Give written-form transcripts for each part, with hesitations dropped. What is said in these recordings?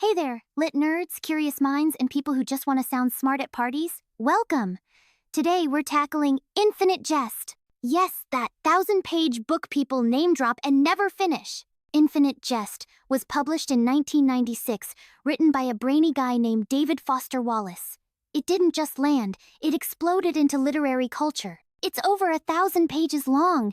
Hey there, lit nerds, curious minds, and people who just want to sound smart at parties. Welcome! Today we're tackling Infinite Jest. Yes, that 1,000-page book people name drop and never finish. Infinite Jest was published in 1996, written by a brainy guy named David Foster Wallace. It didn't just land, it exploded into literary culture. It's over 1,000 pages long.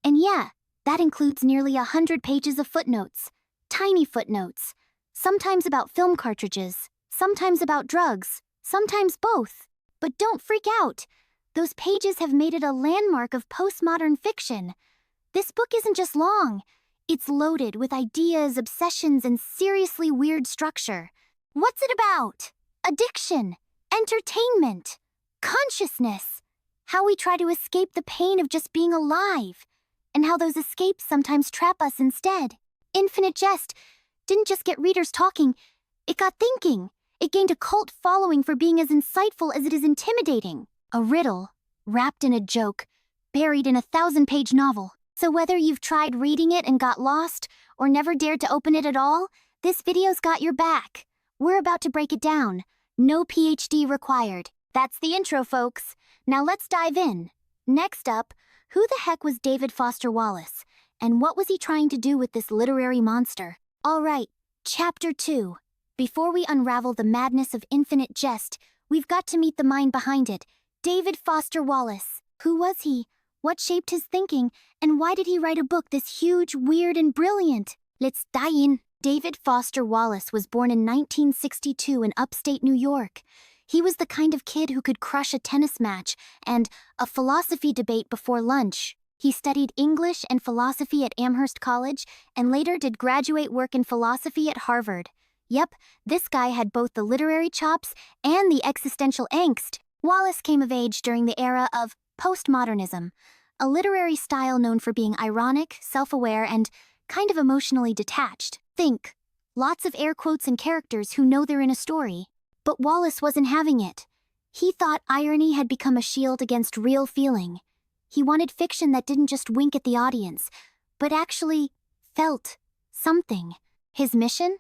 And yeah, that includes nearly 100 pages of footnotes. Tiny footnotes. Sometimes about film cartridges, sometimes about drugs, sometimes both. But don't freak out. Those pages have made it a landmark of postmodern fiction. This book isn't just long. It's loaded with ideas, obsessions, and seriously weird structure. What's it about? Addiction, entertainment, consciousness, how we try to escape the pain of just being alive, and how those escapes sometimes trap us instead. Infinite Jest didn't just get readers talking, it got thinking. It gained a cult following for being as insightful as it is intimidating. A riddle, wrapped in a joke, buried in a 1,000-page novel. So whether you've tried reading it and got lost, or never dared to open it at all, this video's got your back. We're about to break it down. No PhD required. That's the intro, folks. Now let's dive in. Next up, who the heck was David Foster Wallace? And what was he trying to do with this literary monster? All right, Chapter 2. Before we unravel the madness of Infinite Jest, we've got to meet the mind behind it, David Foster Wallace. Who was he? What shaped his thinking? And why did he write a book this huge, weird, and brilliant? Let's dive in. David Foster Wallace was born in 1962 in upstate New York. He was the kind of kid who could crush a tennis match and a philosophy debate before lunch. He studied English and philosophy at Amherst College and later did graduate work in philosophy at Harvard. Yep, this guy had both the literary chops and the existential angst. Wallace came of age during the era of postmodernism, a literary style known for being ironic, self-aware, and kind of emotionally detached. Think, lots of air quotes and characters who know they're in a story. But Wallace wasn't having it. He thought irony had become a shield against real feeling. He wanted fiction that didn't just wink at the audience, but actually felt something. His mission?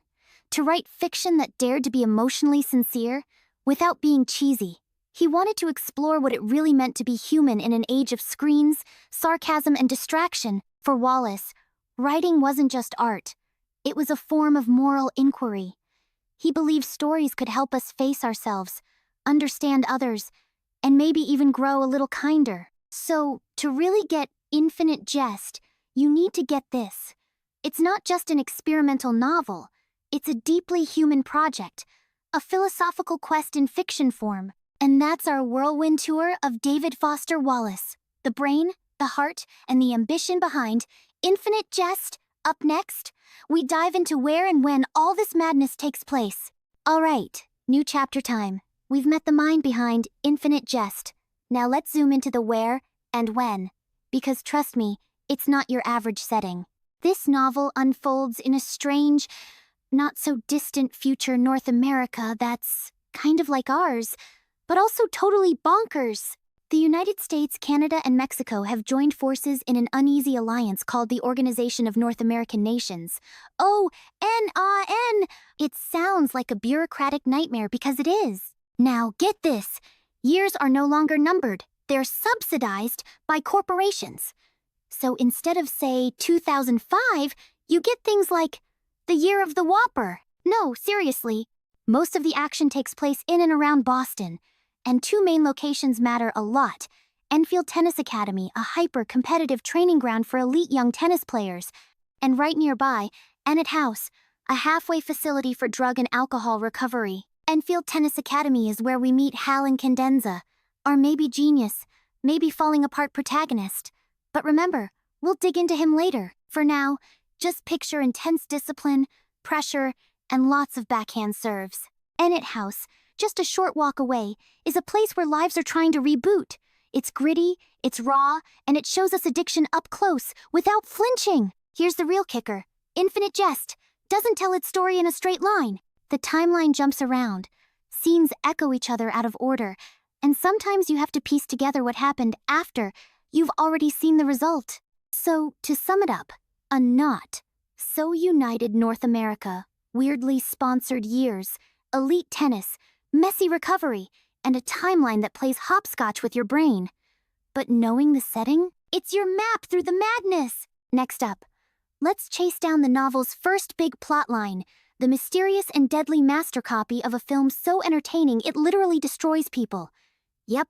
To write fiction that dared to be emotionally sincere, without being cheesy. He wanted to explore what it really meant to be human in an age of screens, sarcasm, and distraction. For Wallace, writing wasn't just art. It was a form of moral inquiry. He believed stories could help us face ourselves, understand others, and maybe even grow a little kinder. So, to really get Infinite Jest, you need to get this. It's not just an experimental novel. It's a deeply human project, a philosophical quest in fiction form. And that's our whirlwind tour of David Foster Wallace. The brain, the heart, and the ambition behind Infinite Jest. Up next, we dive into where and when all this madness takes place. All right, new chapter time. We've met the mind behind Infinite Jest. Now let's zoom into the where and when. Because trust me, it's not your average setting. This novel unfolds in a strange, not so distant future North America that's kind of like ours, but also totally bonkers. The United States, Canada, and Mexico have joined forces in an uneasy alliance called the Organization of North American Nations. ONN! It sounds like a bureaucratic nightmare because it is. Now get this, years are no longer numbered. They're subsidized by corporations. So instead of, say, 2005, you get things like the year of the Whopper. No, seriously. Most of the action takes place in and around Boston. And two main locations matter a lot. Enfield Tennis Academy, a hyper-competitive training ground for elite young tennis players. And right nearby, Ennet House, a halfway facility for drug and alcohol recovery. Enfield Tennis Academy is where we meet Hal and Cadenza, our maybe genius, maybe falling apart protagonist. But remember, we'll dig into him later. For now, just picture intense discipline, pressure, and lots of backhand serves. Ennet House, just a short walk away, is a place where lives are trying to reboot. It's gritty, it's raw, and it shows us addiction up close, without flinching. Here's the real kicker. Infinite Jest doesn't tell its story in a straight line. The timeline jumps around. Scenes echo each other out of order, and sometimes you have to piece together what happened after you've already seen the result. So, to sum it up, a not so united North America weirdly sponsored years, elite tennis, messy recovery, and a timeline that plays hopscotch with your brain. But knowing the setting? It's your map through the madness! Next up, let's chase down the novel's first big plotline, the mysterious and deadly master copy of a film so entertaining it literally destroys people. Yep,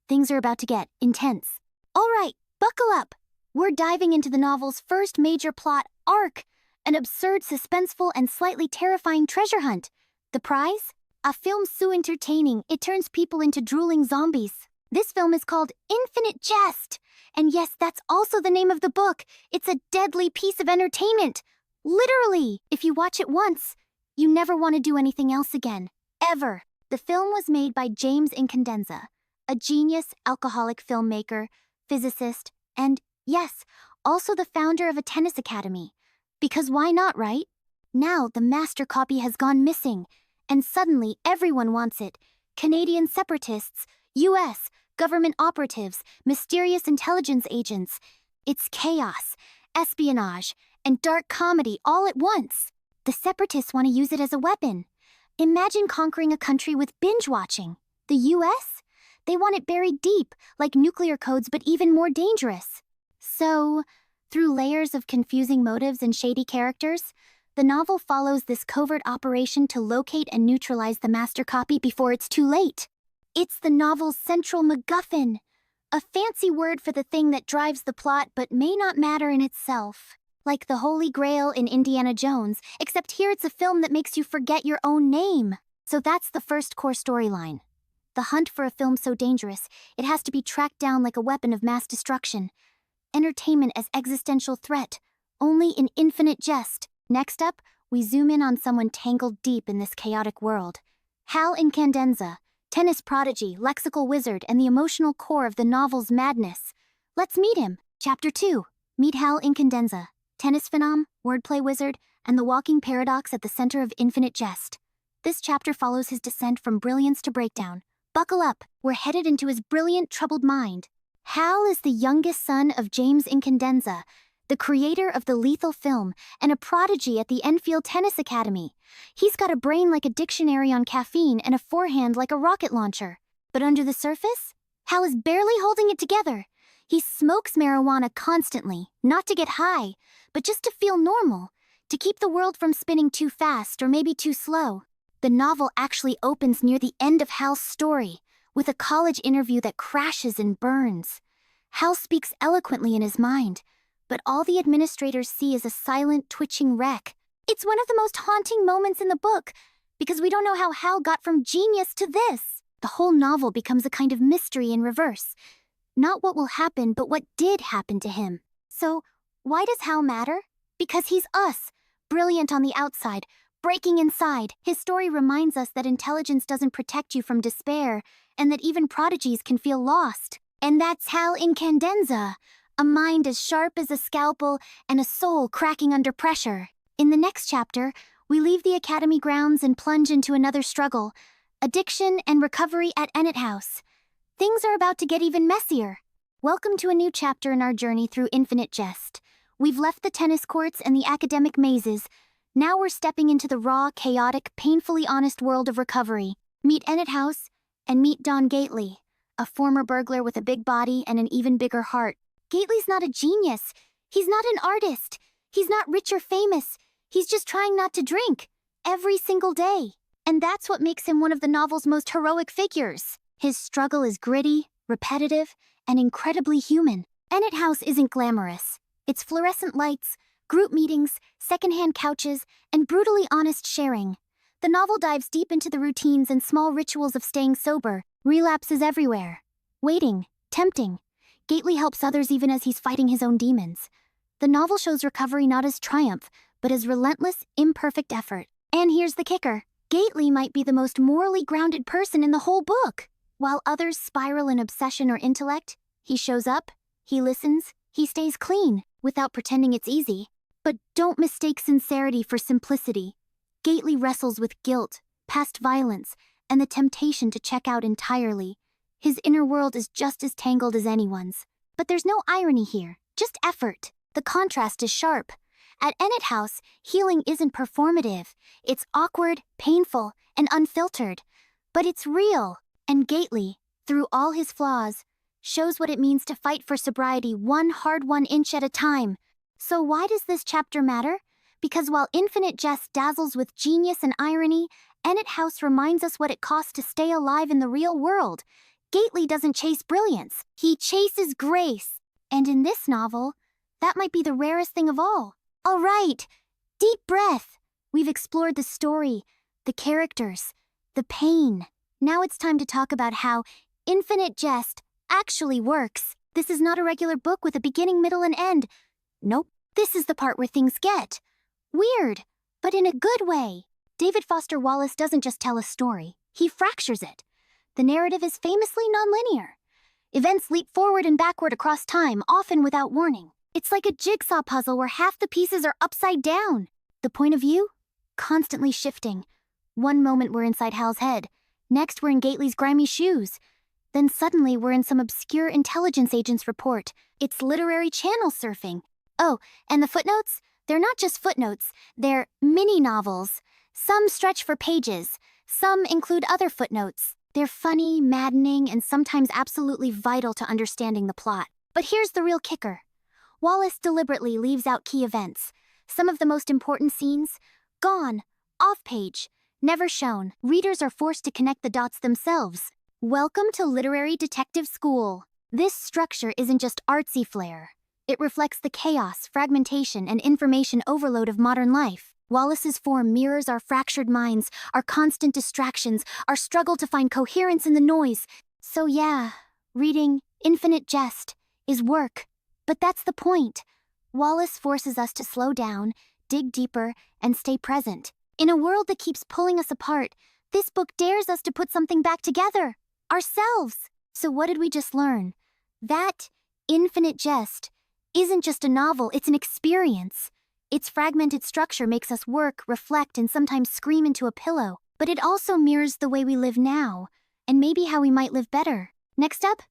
things are about to get intense. Alright, buckle up! We're diving into the novel's first major plot arc, an absurd, suspenseful, and slightly terrifying treasure hunt. The prize? A film so entertaining it turns people into drooling zombies. This film is called Infinite Jest. And yes, that's also the name of the book. It's a deadly piece of entertainment. Literally, if you watch it once, you never want to do anything else again. Ever. The film was made by James Incandenza, a genius alcoholic filmmaker, physicist, and, yes, also the founder of a tennis academy. Because why not, right? Now the master copy has gone missing, and suddenly everyone wants it. Canadian separatists, US, government operatives, mysterious intelligence agents. It's chaos, espionage, and dark comedy all at once. The separatists want to use it as a weapon. Imagine conquering a country with binge-watching. The US? They want it buried deep, like nuclear codes, but even more dangerous. So, through layers of confusing motives and shady characters, the novel follows this covert operation to locate and neutralize the master copy before it's too late. It's the novel's central MacGuffin, a fancy word for the thing that drives the plot but may not matter in itself. Like the Holy Grail in Indiana Jones, except here it's a film that makes you forget your own name. So that's the first core storyline. The hunt for a film so dangerous, it has to be tracked down like a weapon of mass destruction. Entertainment as existential threat, only in Infinite Jest. Next up, we zoom in on someone tangled deep in this chaotic world. Hal Incandenza, tennis prodigy, lexical wizard, and the emotional core of the novel's madness. Let's meet him. Chapter 2. Meet Hal Incandenza, tennis phenom, wordplay wizard, and the walking paradox at the center of Infinite Jest. This chapter follows his descent from brilliance to breakdown. Buckle up, we're headed into his brilliant, troubled mind. Hal is the youngest son of James Incandenza, the creator of the lethal film, and a prodigy at the Enfield Tennis Academy. He's got a brain like a dictionary on caffeine and a forehand like a rocket launcher. But under the surface, Hal is barely holding it together. He smokes marijuana constantly, not to get high, but just to feel normal, to keep the world from spinning too fast or maybe too slow. The novel actually opens near the end of Hal's story, with a college interview that crashes and burns. Hal speaks eloquently in his mind, but all the administrators see is a silent, twitching wreck. It's one of the most haunting moments in the book, because we don't know how Hal got from genius to this. The whole novel becomes a kind of mystery in reverse. Not what will happen, but what did happen to him. So, why does Hal matter? Because he's us, brilliant on the outside, breaking inside. His story reminds us that intelligence doesn't protect you from despair, and that even prodigies can feel lost. And that's Hal Incandenza, a mind as sharp as a scalpel and a soul cracking under pressure. In the next chapter, we leave the academy grounds and plunge into another struggle, addiction and recovery at Ennet House. Things are about to get even messier. Welcome to a new chapter in our journey through Infinite Jest. We've left the tennis courts and the academic mazes. Now we're stepping into the raw, chaotic, painfully honest world of recovery. Meet Ennet House and meet Don Gately, a former burglar with a big body and an even bigger heart. Gately's not a genius. He's not an artist. He's not rich or famous. He's just trying not to drink. Every single day. And that's what makes him one of the novel's most heroic figures. His struggle is gritty, repetitive, and incredibly human. Ennet House isn't glamorous. It's fluorescent lights, group meetings, secondhand couches, and brutally honest sharing. The novel dives deep into the routines and small rituals of staying sober. Relapses everywhere. Waiting, tempting. Gately helps others even as he's fighting his own demons. The novel shows recovery not as triumph, but as relentless, imperfect effort. And here's the kicker. Gately might be the most morally grounded person in the whole book. While others spiral in obsession or intellect, he shows up, he listens, he stays clean, without pretending it's easy. But don't mistake sincerity for simplicity. Gately wrestles with guilt, past violence, and the temptation to check out entirely. His inner world is just as tangled as anyone's. But there's no irony here, just effort. The contrast is sharp. At Ennet House, healing isn't performative. It's awkward, painful, and unfiltered. But it's real. And Gately, through all his flaws, shows what it means to fight for sobriety one hard-won inch at a time. So why does this chapter matter? Because while Infinite Jest dazzles with genius and irony, Ennet House reminds us what it costs to stay alive in the real world. Gately doesn't chase brilliance, he chases grace. And in this novel, that might be the rarest thing of all. All right, deep breath. We've explored the story, the characters, the pain. Now it's time to talk about how Infinite Jest actually works. This is not a regular book with a beginning, middle, and end. Nope, this is the part where things get weird, but in a good way. David Foster Wallace doesn't just tell a story, he fractures it. The narrative is famously nonlinear. Events leap forward and backward across time, often without warning. It's like a jigsaw puzzle where half the pieces are upside down. The point of view? Constantly shifting. One moment we're inside Hal's head, next we're in Gately's grimy shoes. Then suddenly we're in some obscure intelligence agent's report. It's literary channel surfing. Oh, and the footnotes? They're not just footnotes, they're mini-novels. Some stretch for pages, some include other footnotes. They're funny, maddening, and sometimes absolutely vital to understanding the plot. But here's the real kicker. Wallace deliberately leaves out key events. Some of the most important scenes, gone, off-page, never shown. Readers are forced to connect the dots themselves. Welcome to Literary Detective School. This structure isn't just artsy flair. It reflects the chaos, fragmentation, and information overload of modern life. Wallace's form mirrors our fractured minds, our constant distractions, our struggle to find coherence in the noise. So yeah, reading Infinite Jest is work. But that's the point. Wallace forces us to slow down, dig deeper, and stay present. In a world that keeps pulling us apart, this book dares us to put something back together. Ourselves. So what did we just learn? That Infinite Jest isn't just a novel, it's an experience. Its fragmented structure makes us work, reflect, and sometimes scream into a pillow. But it also mirrors the way we live now, and maybe how we might live better. Next up,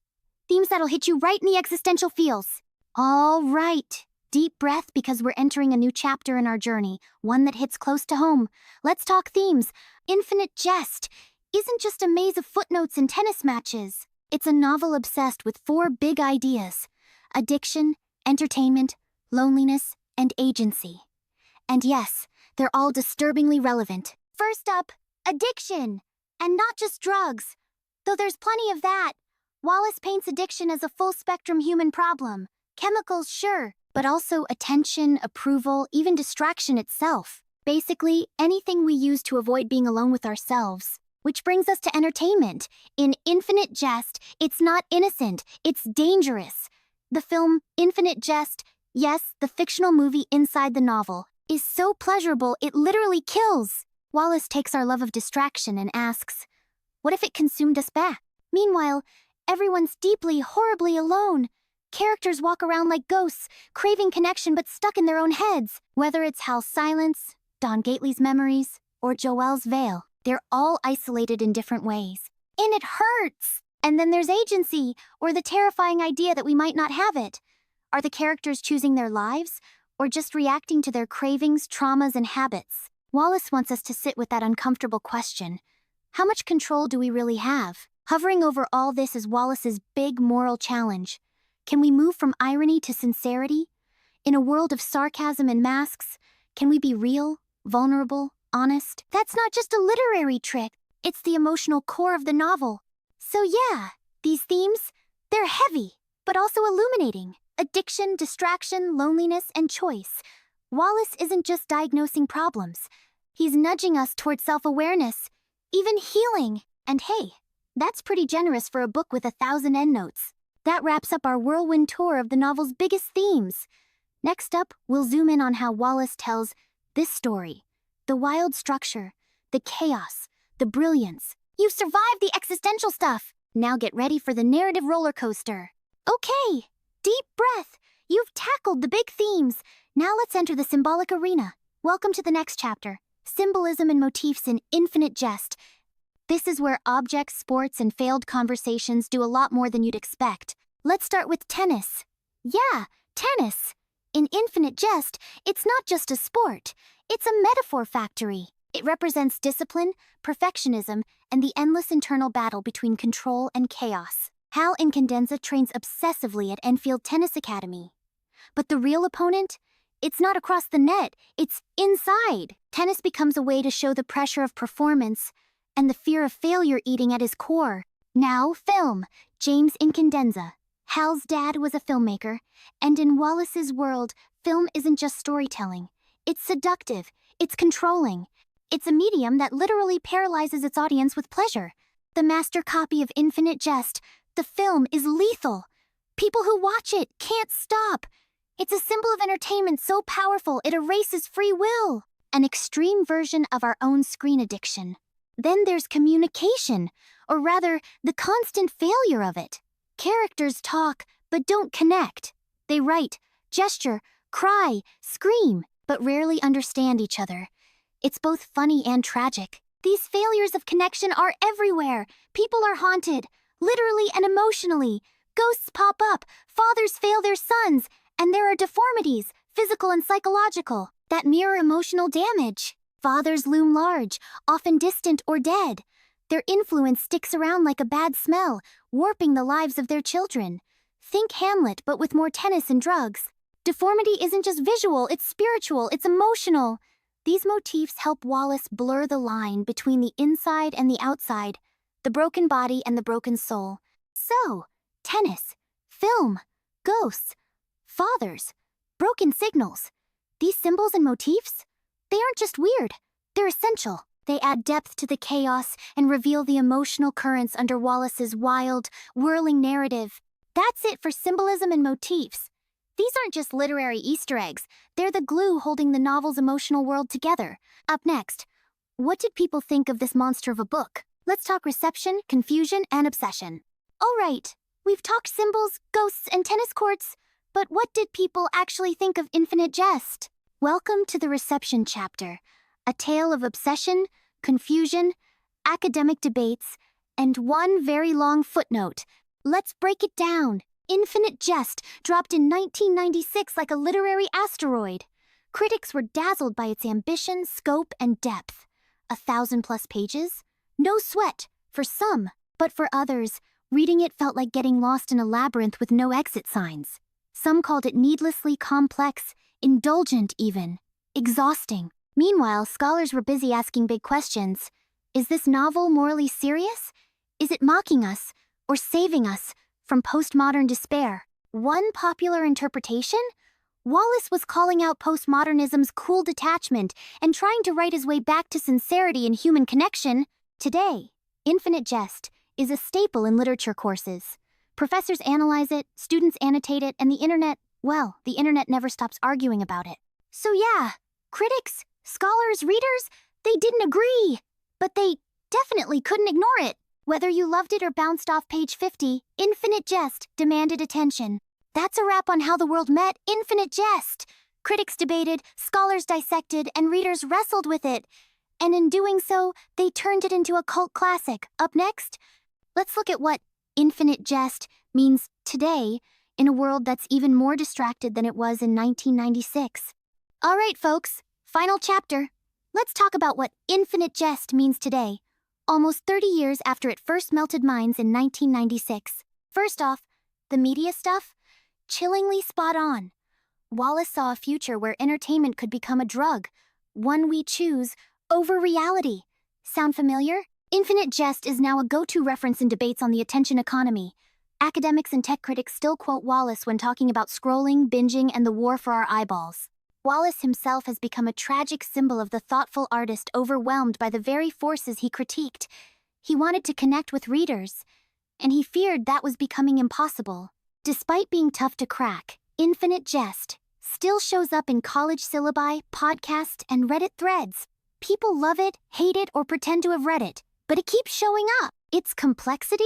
themes that'll hit you right in the existential feels. All right, deep breath because we're entering a new chapter in our journey, one that hits close to home. Let's talk themes. Infinite Jest isn't just a maze of footnotes and tennis matches. It's a novel obsessed with 4 big ideas: addiction, entertainment, loneliness, and agency. And yes, they're all disturbingly relevant. First up, addiction. And not just drugs. Though there's plenty of that. Wallace paints addiction as a full-spectrum human problem. Chemicals, sure, but also attention, approval, even distraction itself. Basically, anything we use to avoid being alone with ourselves. Which brings us to entertainment. In Infinite Jest, it's not innocent, it's dangerous. The film Infinite Jest, yes, the fictional movie inside the novel, is so pleasurable it literally kills. Wallace takes our love of distraction and asks, what if it consumed us back? Meanwhile, everyone's deeply, horribly alone. Characters walk around like ghosts, craving connection but stuck in their own heads. Whether it's Hal's silence, Don Gately's memories, or Joelle's veil, they're all isolated in different ways. And it hurts! And then there's agency, or the terrifying idea that we might not have it. Are the characters choosing their lives, or just reacting to their cravings, traumas, and habits? Wallace wants us to sit with that uncomfortable question. How much control do we really have? Hovering over all this is Wallace's big moral challenge. Can we move from irony to sincerity? In a world of sarcasm and masks, can we be real, vulnerable, honest? That's not just a literary trick, it's the emotional core of the novel. So yeah, these themes, they're heavy, but also illuminating. Addiction, distraction, loneliness, and choice. Wallace isn't just diagnosing problems. He's nudging us toward self-awareness, even healing. And hey, that's pretty generous for a book with 1,000 endnotes. That wraps up our whirlwind tour of the novel's biggest themes. Next up, we'll zoom in on how Wallace tells this story. The wild structure, the chaos, the brilliance. You've survived the existential stuff. Now get ready for the narrative roller coaster. Okay, deep breath. You've tackled the big themes. Now let's enter the symbolic arena. Welcome to the next chapter, Symbolism and Motifs in Infinite Jest. This is where objects, sports, and failed conversations do a lot more than you'd expect. Let's start with tennis. Yeah, tennis. in Infinite Jest, it's not just a sport, it's a metaphor factory. It represents discipline, perfectionism, and the endless internal battle between control and chaos. Hal Incandenza trains obsessively at Enfield Tennis Academy. But the real opponent? It's not across the net, it's inside. Tennis becomes a way to show the pressure of performance and the fear of failure eating at his core. Now, film. James Incandenza. Hal's dad was a filmmaker, and in Wallace's world, film isn't just storytelling. It's seductive, it's controlling. It's a medium that literally paralyzes its audience with pleasure. The master copy of Infinite Jest, the film, is lethal. People who watch it can't stop. It's a symbol of entertainment so powerful it erases free will. An extreme version of our own screen addiction. Then there's communication, or rather, the constant failure of it. Characters talk, but don't connect. They write, gesture, cry, scream, but rarely understand each other. It's both funny and tragic. These failures of connection are everywhere. People are haunted, literally and emotionally. Ghosts pop up, fathers fail their sons, and there are deformities, physical and psychological, that mirror emotional damage. Fathers loom large, often distant or dead. Their influence sticks around like a bad smell, warping the lives of their children. Think Hamlet, but with more tennis and drugs. Deformity isn't just visual, it's spiritual, it's emotional. These motifs help Wallace blur the line between the inside and the outside, the broken body and the broken soul. So, tennis, film, ghosts, fathers, broken signals. These symbols and motifs, they aren't just weird, they're essential. They add depth to the chaos and reveal the emotional currents under Wallace's wild, whirling narrative. That's it for symbolism and motifs. These aren't just literary Easter eggs, they're the glue holding the novel's emotional world together. Up next, what did people think of this monster of a book? Let's talk reception, confusion, and obsession. All right, we've talked symbols, ghosts, and tennis courts, but what did people actually think of Infinite Jest? Welcome to the reception chapter, a tale of obsession, confusion, academic debates, and one very long footnote. Let's break it down. Infinite Jest dropped in 1996 like a literary asteroid. Critics were dazzled by its ambition, scope, and depth. 1,000+ pages? No sweat, for some, but for others, reading it felt like getting lost in a labyrinth with no exit signs. Some called it needlessly complex, indulgent even, exhausting. Meanwhile, scholars were busy asking big questions. Is this novel morally serious? Is it mocking us, or saving us from postmodern despair? One popular interpretation? Wallace was calling out postmodernism's cool detachment and trying to write his way back to sincerity and human connection. Today, Infinite Jest is a staple in literature courses. Professors analyze it, students annotate it, and the internet never stops arguing about it. So yeah, critics, scholars, readers, they didn't agree, but they definitely couldn't ignore it. Whether you loved it or bounced off page 50, Infinite Jest demanded attention. That's a wrap on how the world met Infinite Jest. Critics debated, scholars dissected, and readers wrestled with it. And in doing so, they turned it into a cult classic. Up next, let's look at what Infinite Jest means today in a world that's even more distracted than it was in 1996. All right, folks, final chapter. Let's talk about what Infinite Jest means today, almost 30 years after it first melted minds in 1996. First off, the media stuff? Chillingly spot on. Wallace saw a future where entertainment could become a drug, one we choose over reality. Sound familiar? Infinite Jest is now a go-to reference in debates on the attention economy. Academics and tech critics still quote Wallace when talking about scrolling, binging, and the war for our eyeballs. Wallace himself has become a tragic symbol of the thoughtful artist overwhelmed by the very forces he critiqued. He wanted to connect with readers, and he feared that was becoming impossible. Despite being tough to crack, Infinite Jest still shows up in college syllabi, podcasts, and Reddit threads. People love it, hate it, or pretend to have read it, but it keeps showing up. Its complexity?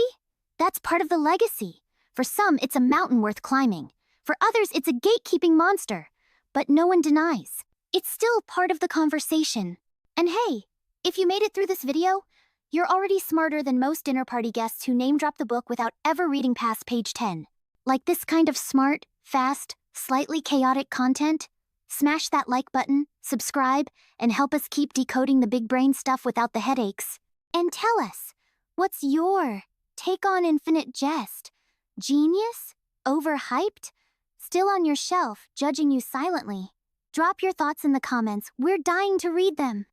That's part of the legacy. For some, it's a mountain worth climbing. For others, it's a gatekeeping monster. But no one denies. It's still part of the conversation. And hey, if you made it through this video, you're already smarter than most dinner party guests who name drop the book without ever reading past page 10. Like this kind of smart, fast, Slightly chaotic content? Smash that like button, subscribe, and help us keep decoding the big brain stuff without the headaches. And tell us, what's your take on Infinite Jest? Genius? Overhyped? Still on your shelf, judging you silently? Drop your thoughts in the comments, we're dying to read them.